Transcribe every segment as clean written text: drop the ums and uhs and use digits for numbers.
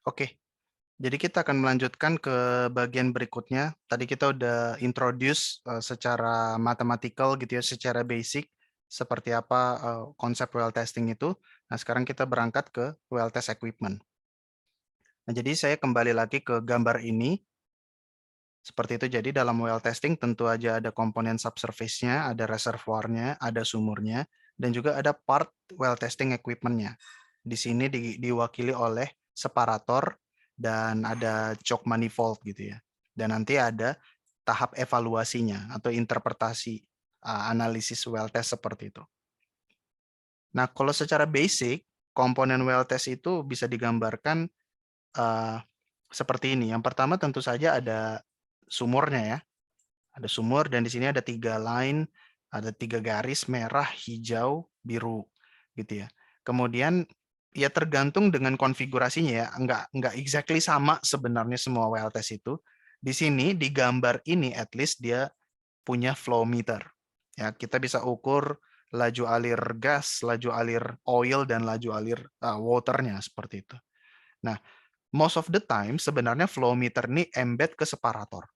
Oke, jadi kita akan melanjutkan ke bagian berikutnya. Tadi kita udah introduce secara mathematical gitu ya, secara basic seperti apa konsep well testing itu. Nah, sekarang kita berangkat ke well test equipment. Nah, jadi saya kembali lagi ke gambar ini. Seperti itu, jadi dalam well testing tentu aja ada komponen subsurface-nya, ada reservoirnya, ada sumurnya, dan juga ada part well testing equipment-nya. Di sini diwakili oleh separator dan ada choke manifold gitu ya. Dan nanti ada tahap evaluasinya atau interpretasi analisis well test seperti itu. Nah, kalau secara basic, komponen well test itu bisa digambarkan uh, seperti ini. Yang pertama tentu saja ada sumurnya ya. Ada sumur dan di sini ada 3 line, ada 3 garis merah, hijau, biru gitu ya. Kemudian ya tergantung dengan konfigurasinya ya, nggak exactly sama sebenarnya semua well test itu. Di sini di gambar ini at least dia punya flow meter. Ya, kita bisa ukur laju alir gas, laju alir oil dan laju alir waternya seperti itu. Nah, most of the time sebenarnya flow meter ini embed ke separator.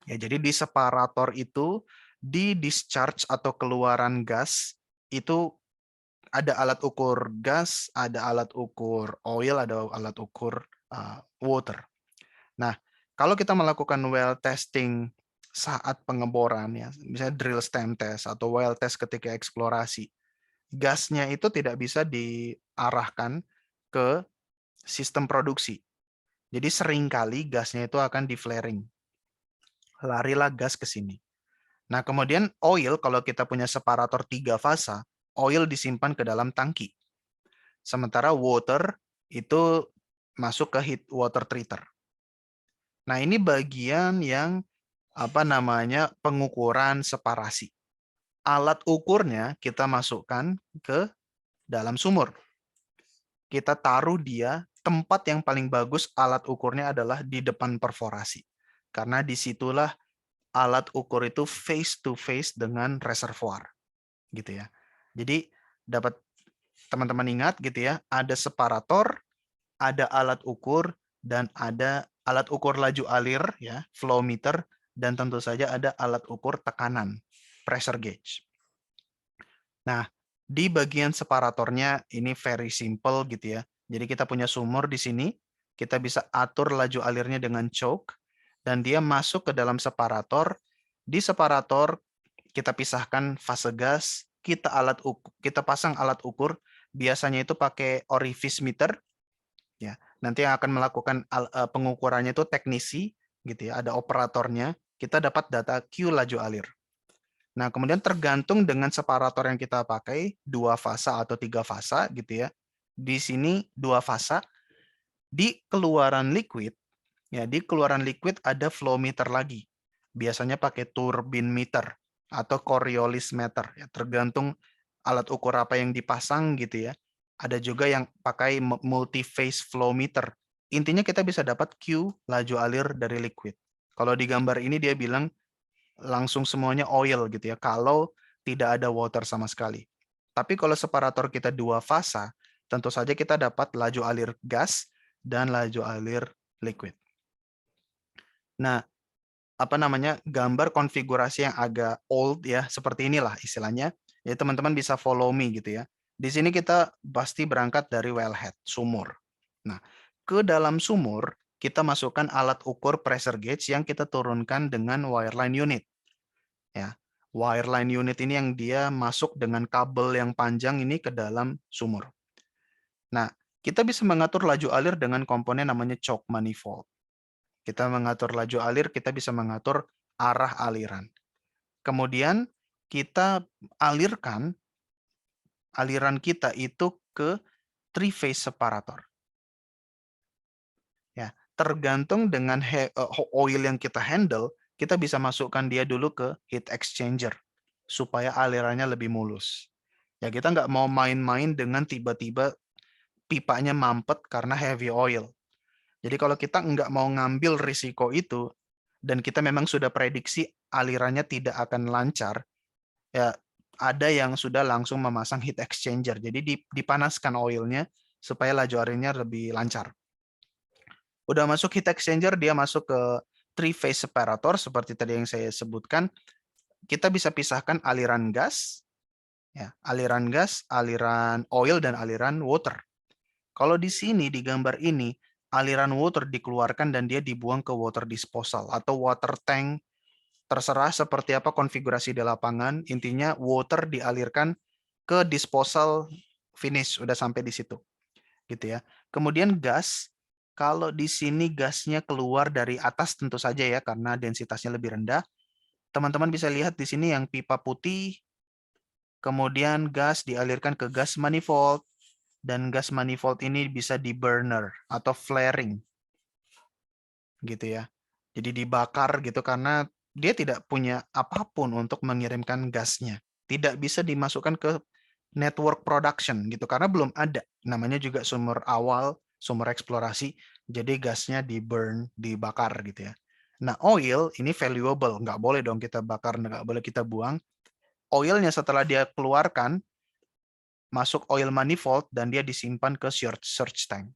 Ya, jadi di separator itu di discharge atau keluaran gas itu ada alat ukur gas, ada alat ukur oil, ada alat ukur water. Nah, kalau kita melakukan well testing saat pengeboran ya, misalnya drill stem test atau well test ketika eksplorasi, gasnya itu tidak bisa diarahkan ke sistem produksi. Jadi seringkali gasnya itu akan di flaring. Larilah gas ke sini. Nah, kemudian oil, kalau kita punya separator 3 fasa, oil disimpan ke dalam tangki. Sementara water itu masuk ke heat water treater. Nah, ini bagian yang apa namanya pengukuran separasi. Alat ukurnya kita masukkan ke dalam sumur. Kita taruh dia, tempat yang paling bagus alat ukurnya adalah di depan perforasi. Karena disitulah alat ukur itu face to face dengan reservoir gitu ya. Jadi dapat teman-teman ingat gitu ya, ada separator, ada alat ukur dan ada alat ukur laju alir ya, flow meter dan tentu saja ada alat ukur tekanan, pressure gauge. Nah, di bagian separatornya ini very simple gitu ya. Jadi kita punya sumur di sini, kita bisa atur laju alirnya dengan choke dan dia masuk ke dalam separator. Di separator kita pisahkan fase gas, kita pasang alat ukur, biasanya itu pakai orifice meter ya. Nanti yang akan melakukan pengukurannya itu teknisi gitu ya, ada operatornya, kita dapat data Q laju alir. Nah, kemudian tergantung dengan separator yang kita pakai, 2 fasa atau 3 fasa gitu ya. Di sini 2 fasa, di keluaran liquid, ya di keluaran liquid ada flow meter lagi. Biasanya pakai turbine meter atau Coriolis meter, ya tergantung alat ukur apa yang dipasang gitu ya. Ada juga yang pakai multi-phase flow meter. Intinya kita bisa dapat Q laju alir dari liquid. Kalau di gambar ini dia bilang langsung semuanya oil gitu ya, kalau tidak ada water sama sekali. Tapi kalau separator kita 2 fasa, tentu saja kita dapat laju alir gas dan laju alir liquid. Nah, apa namanya, gambar konfigurasi yang agak old ya, seperti inilah istilahnya. Ya teman-teman bisa follow me gitu ya. Di sini kita pasti berangkat dari wellhead, sumur. Nah, ke dalam sumur kita masukkan alat ukur pressure gauge yang kita turunkan dengan wireline unit. Ya, wireline unit ini yang dia masuk dengan kabel yang panjang ini ke dalam sumur. Nah, kita bisa mengatur laju alir dengan komponen namanya choke manifold. Kita mengatur laju alir, kita bisa mengatur arah aliran. Kemudian kita alirkan aliran kita itu ke three phase separator. Ya, tergantung dengan oil yang kita handle, kita bisa masukkan dia dulu ke heat exchanger supaya alirannya lebih mulus. Ya kita nggak mau main-main dengan tiba-tiba pipanya mampet karena heavy oil. Jadi kalau kita nggak mau ngambil risiko itu, dan kita memang sudah prediksi alirannya tidak akan lancar, ya ada yang sudah langsung memasang heat exchanger. Jadi dipanaskan oilnya supaya laju alirnya lebih lancar. Udah masuk heat exchanger, dia masuk ke three phase separator seperti tadi yang saya sebutkan. Kita bisa pisahkan aliran gas, ya, aliran oil dan aliran water. Kalau di sini di gambar ini aliran water dikeluarkan dan dia dibuang ke water disposal atau water tank, terserah seperti apa konfigurasi di lapangan. Intinya water dialirkan ke disposal finish, udah sampai di situ, gitu ya. Kemudian gas, kalau di sini gasnya keluar dari atas tentu saja ya karena densitasnya lebih rendah. Teman-teman bisa lihat di sini yang pipa putih, kemudian gas dialirkan ke gas manifold, dan gas manifold ini bisa di burner atau flaring, gitu ya. Jadi dibakar gitu karena dia tidak punya apapun untuk mengirimkan gasnya. Tidak bisa dimasukkan ke network production gitu karena belum ada. Namanya juga sumber awal, sumber eksplorasi. Jadi gasnya di burn, dibakar gitu ya. Nah, oil ini valuable, nggak boleh dong kita bakar, nggak boleh kita buang. Oilnya setelah dia keluarkan, masuk oil manifold dan dia disimpan ke search tank.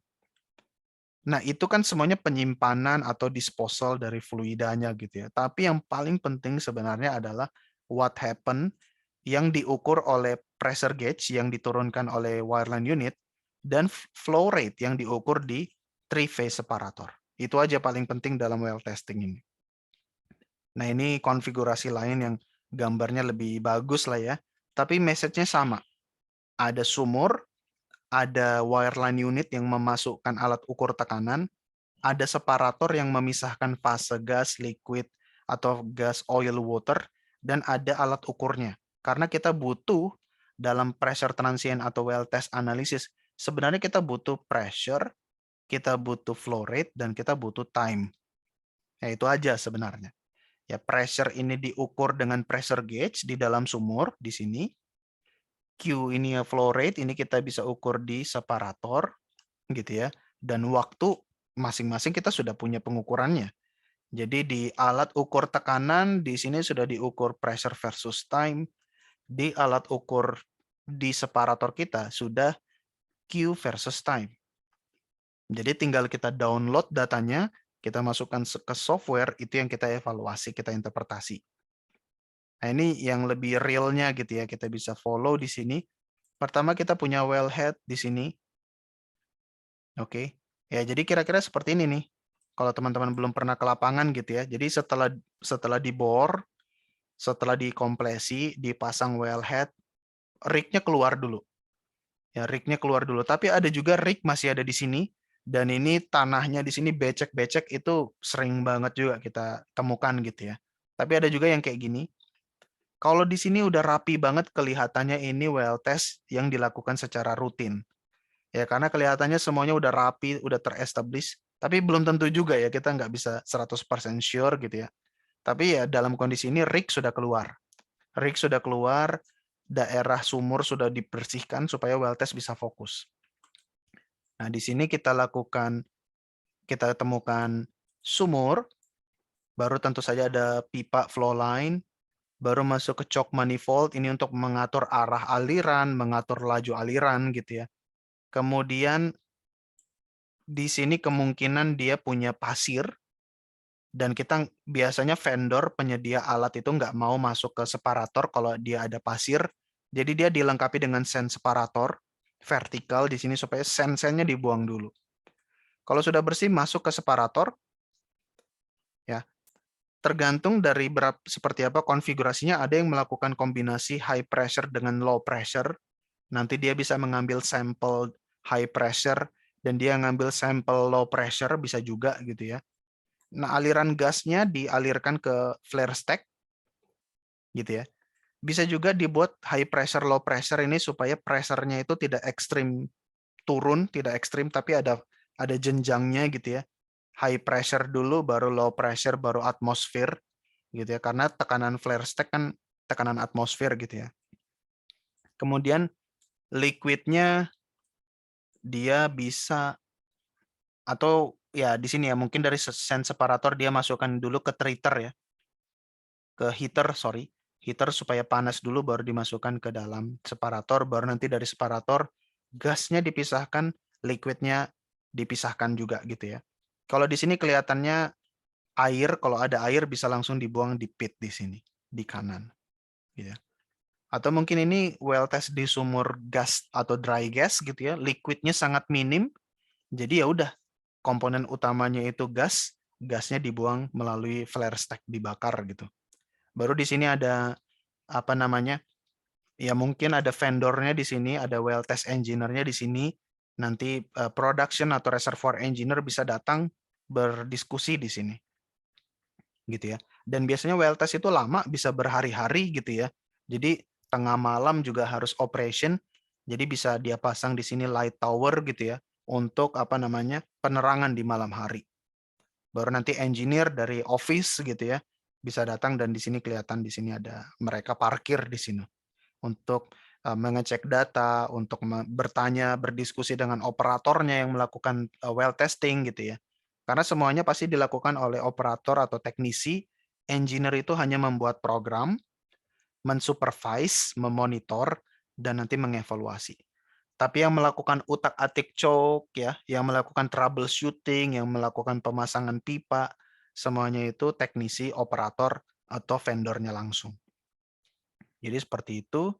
Nah, itu kan semuanya penyimpanan atau disposal dari fluidanya gitu ya. Tapi yang paling penting sebenarnya adalah what happen yang diukur oleh pressure gauge yang diturunkan oleh wireline unit dan flow rate yang diukur di three phase separator. Itu aja paling penting dalam well testing ini. Nah, ini konfigurasi lain yang gambarnya lebih bagus lah ya. Tapi message-nya sama. Ada sumur, ada wireline unit yang memasukkan alat ukur tekanan, ada separator yang memisahkan fase gas, liquid, atau gas, oil, water, dan ada alat ukurnya. Karena kita butuh dalam pressure transient atau well test analysis, sebenarnya kita butuh pressure, kita butuh flow rate, dan kita butuh time. Ya, itu aja sebenarnya. Ya, pressure ini diukur dengan pressure gauge di dalam sumur di sini. Q ini ya flow rate, ini kita bisa ukur di separator, gitu ya. Dan waktu masing-masing kita sudah punya pengukurannya. Jadi di alat ukur tekanan di sini sudah diukur pressure versus time. Di alat ukur di separator kita sudah Q versus time. Jadi tinggal kita download datanya, kita masukkan ke software, itu yang kita evaluasi, kita interpretasi. Nah, ini yang lebih realnya gitu ya, kita bisa follow di sini. Pertama kita punya wellhead di sini. Oke. Ya, jadi kira-kira seperti ini nih. Kalau teman-teman belum pernah ke lapangan gitu ya. Jadi setelah dibor, setelah dikompresi, dipasang wellhead, rig-nya keluar dulu. Ya, rig-nya keluar dulu. Tapi ada juga rig masih ada di sini. Dan ini tanahnya di sini becek-becek itu sering banget juga kita temukan gitu ya. Tapi ada juga yang kayak gini. Kalau di sini udah rapi banget kelihatannya ini well test yang dilakukan secara rutin. Ya, karena kelihatannya semuanya udah rapi, udah terestablish. Tapi belum tentu juga ya, kita nggak bisa 100% sure gitu ya. Tapi ya dalam kondisi ini rig sudah keluar. Rig sudah keluar, daerah sumur sudah dibersihkan supaya well test bisa fokus. Nah, di sini kita temukan sumur, baru tentu saja ada pipa flow line, baru masuk ke choke manifold, ini untuk mengatur arah aliran, mengatur laju aliran gitu ya. Kemudian di sini kemungkinan dia punya pasir, dan kita biasanya vendor penyedia alat itu nggak mau masuk ke separator kalau dia ada pasir. Jadi dia dilengkapi dengan sen separator vertikal di sini supaya sen-sennya dibuang dulu. Kalau sudah bersih masuk ke separator, ya tergantung dari seperti apa konfigurasinya. Ada yang melakukan kombinasi high pressure dengan low pressure. Nanti dia bisa mengambil sampel high pressure dan dia ngambil sampel low pressure bisa juga gitu ya. Nah, aliran gasnya dialirkan ke flare stack gitu ya. Bisa juga dibuat high pressure, low pressure ini supaya pressure-nya itu tidak ekstrim turun, tidak ekstrim, tapi ada jenjangnya gitu ya. High pressure dulu, baru low pressure, baru atmosfer gitu ya. Karena tekanan flare stack kan tekanan atmosfer gitu ya. Kemudian liquidnya dia bisa, atau ya di sini ya mungkin dari sen separator dia masukkan dulu ke treater ya. Ke heater, sorry, heater supaya panas dulu baru dimasukkan ke dalam separator, baru nanti dari separator gasnya dipisahkan, liquidnya dipisahkan juga gitu ya. Kalau di sini kelihatannya air, kalau ada air bisa langsung dibuang di pit di sini, di kanan, gitu ya. Atau mungkin ini well test di sumur gas atau dry gas gitu ya, liquidnya sangat minim, jadi ya udah komponen utamanya itu gas, gasnya dibuang melalui flare stack, dibakar gitu. Baru di sini ada apa namanya? Ya mungkin ada vendornya di sini, ada well test engineer-nya di sini. Nanti production atau reservoir engineer bisa datang berdiskusi di sini, gitu ya. Dan biasanya well test itu lama, bisa berhari-hari gitu ya. Jadi tengah malam juga harus operation. Jadi bisa dia pasang di sini light tower gitu ya, untuk apa namanya penerangan di malam hari. Baru nanti engineer dari office gitu ya bisa datang dan di sini kelihatan di sini ada mereka parkir di sini untuk mengecek data, untuk bertanya, berdiskusi dengan operatornya yang melakukan well testing gitu ya. Karena semuanya pasti dilakukan oleh operator atau teknisi, engineer itu hanya membuat program, mensupervise, memonitor, dan nanti mengevaluasi. Tapi yang melakukan utak-atik choke ya, yang melakukan troubleshooting, yang melakukan pemasangan pipa, semuanya itu teknisi, operator, atau vendornya langsung. Jadi seperti itu.